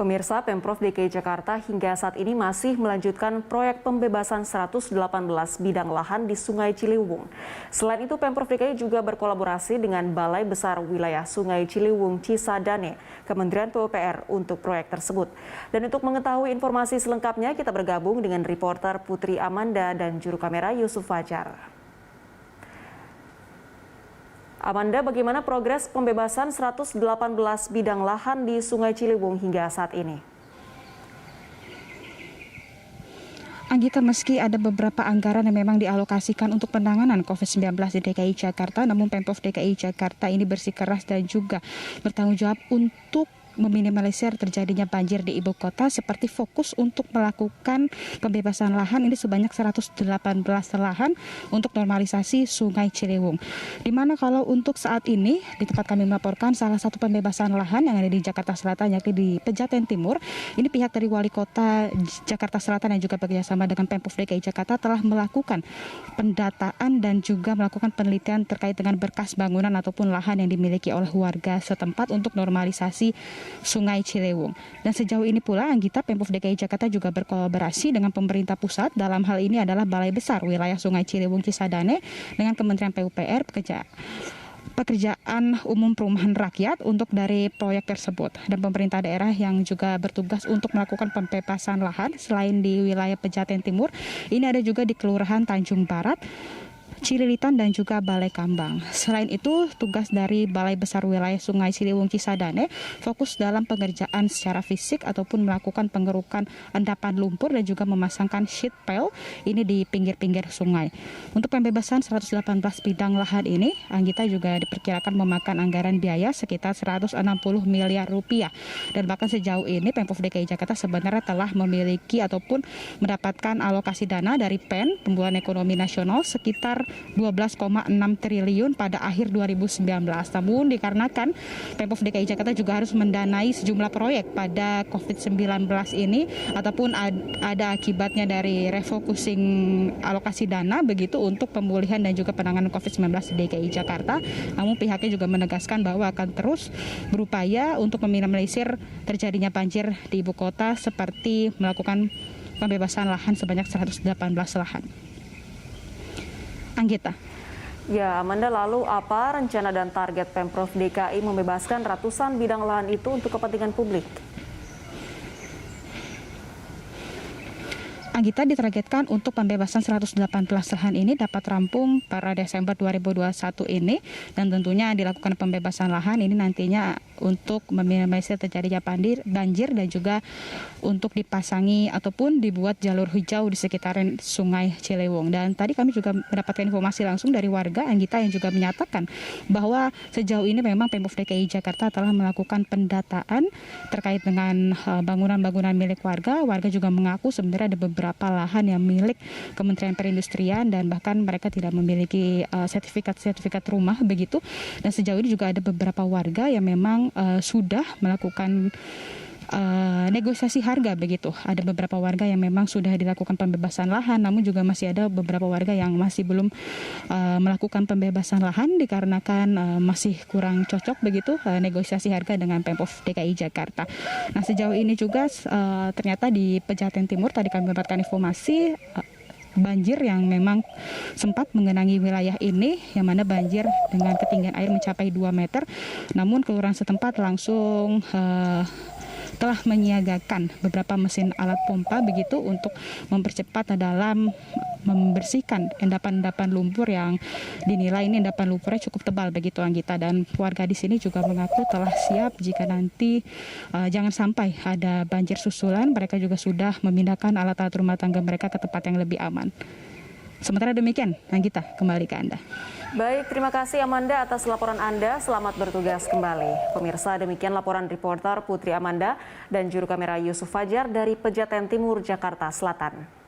Pemirsa, Pemprov DKI Jakarta hingga saat ini masih melanjutkan proyek pembebasan 118 bidang lahan di Sungai Ciliwung. Selain itu, Pemprov DKI juga berkolaborasi dengan Balai Besar Wilayah Sungai Ciliwung Cisadane, Kementerian PUPR untuk proyek tersebut. Dan untuk mengetahui informasi selengkapnya, kita bergabung dengan reporter Putri Amanda dan juru kamera Yusuf Fajar. Amanda, bagaimana progres pembebasan 118 bidang lahan di Sungai Ciliwung hingga saat ini? Anggita, meski ada beberapa anggaran yang memang dialokasikan untuk penanganan COVID-19 di DKI Jakarta, namun Pemprov DKI Jakarta ini bersikeras dan juga bertanggung jawab untuk meminimalisir terjadinya banjir di ibu kota, seperti fokus untuk melakukan pembebasan lahan ini sebanyak 118 lahan untuk normalisasi Sungai Ciliwung. Di mana kalau untuk saat ini di tempat kami melaporkan salah satu pembebasan lahan yang ada di Jakarta Selatan, yakni di Pejaten Timur, ini pihak dari Wali Kota Jakarta Selatan yang juga bekerjasama dengan Pemprov DKI Jakarta telah melakukan pendataan dan juga melakukan penelitian terkait dengan berkas bangunan ataupun lahan yang dimiliki oleh warga setempat untuk normalisasi Sungai Ciliwung. Dan sejauh ini pula, Anggita, Pemprov DKI Jakarta juga berkolaborasi dengan pemerintah pusat. Dalam hal ini adalah Balai Besar Wilayah Sungai Ciliwung Cisadane dengan Kementerian PUPR, Pekerjaan Umum Perumahan Rakyat untuk dari proyek tersebut. Dan pemerintah daerah yang juga bertugas untuk melakukan pembebasan lahan selain di wilayah Pejaten Timur, ini ada juga di Kelurahan Tanjung Barat, Cililitan dan juga Balai Kambang. Selain itu, tugas dari Balai Besar Wilayah Sungai Ciliwung Cisadane fokus dalam pengerjaan secara fisik ataupun melakukan pengerukan endapan lumpur dan juga memasangkan sheet pile ini di pinggir-pinggir sungai. Untuk pembebasan 118 bidang lahan ini, Anggita juga diperkirakan memakan anggaran biaya sekitar 160 miliar rupiah. Dan bahkan sejauh ini Pemprov DKI Jakarta sebenarnya telah memiliki ataupun mendapatkan alokasi dana dari PEN, Pemulihan Ekonomi Nasional, sekitar 12,6 triliun pada akhir 2019. Namun dikarenakan Pemprov DKI Jakarta juga harus mendanai sejumlah proyek pada COVID-19 ini ataupun ada akibatnya dari refocusing alokasi dana begitu untuk pemulihan dan juga penanganan COVID-19 di DKI Jakarta. Namun pihaknya juga menegaskan bahwa akan terus berupaya untuk meminimalisir terjadinya banjir di ibu kota seperti melakukan pembebasan lahan sebanyak 118 lahan. Anggita. Ya, Amanda, lalu apa rencana dan target Pemprov DKI membebaskan ratusan bidang lahan itu untuk kepentingan publik? Anggita, ditargetkan untuk pembebasan 118 lahan ini dapat rampung pada Desember 2021 ini, dan tentunya dilakukan pembebasan lahan ini nantinya untuk meminimalisir terjadinya banjir dan juga untuk dipasangi ataupun dibuat jalur hijau di sekitaran Sungai Ciliwung. Dan tadi kami juga mendapatkan informasi langsung dari warga, Anggita, yang juga menyatakan bahwa sejauh ini memang Pemprov DKI Jakarta telah melakukan pendataan terkait dengan bangunan-bangunan milik warga. Warga juga mengaku sebenarnya ada beberapa lahan yang milik Kementerian Perindustrian dan bahkan mereka tidak memiliki sertifikat rumah begitu. Dan sejauh ini juga ada beberapa warga yang memang sudah melakukan negosiasi harga begitu. Ada beberapa warga yang memang sudah dilakukan pembebasan lahan, namun juga masih ada beberapa warga yang masih belum melakukan pembebasan lahan dikarenakan masih kurang cocok begitu negosiasi harga dengan Pemprov DKI Jakarta. Nah, sejauh ini juga ternyata di Pejaten Timur tadi kami mendapatkan informasi banjir yang memang sempat mengenangi wilayah ini, yang mana banjir dengan ketinggian air mencapai 2 meter. Namun kelurahan setempat langsung telah menyiagakan beberapa mesin alat pompa begitu untuk mempercepat dalam membersihkan endapan-endapan lumpur yang dinilai ini endapan lumpurnya cukup tebal begitu, Anggita. Dan warga di sini juga mengaku telah siap jika nanti jangan sampai ada banjir susulan, mereka juga sudah memindahkan alat-alat rumah tangga mereka ke tempat yang lebih aman. Sementara demikian, Anggita, kembali ke Anda. Baik, terima kasih Amanda atas laporan Anda. Selamat bertugas kembali. Pemirsa, demikian laporan reporter Putri Amanda dan juru kamera Yusuf Fajar dari Pejaten Timur, Jakarta Selatan.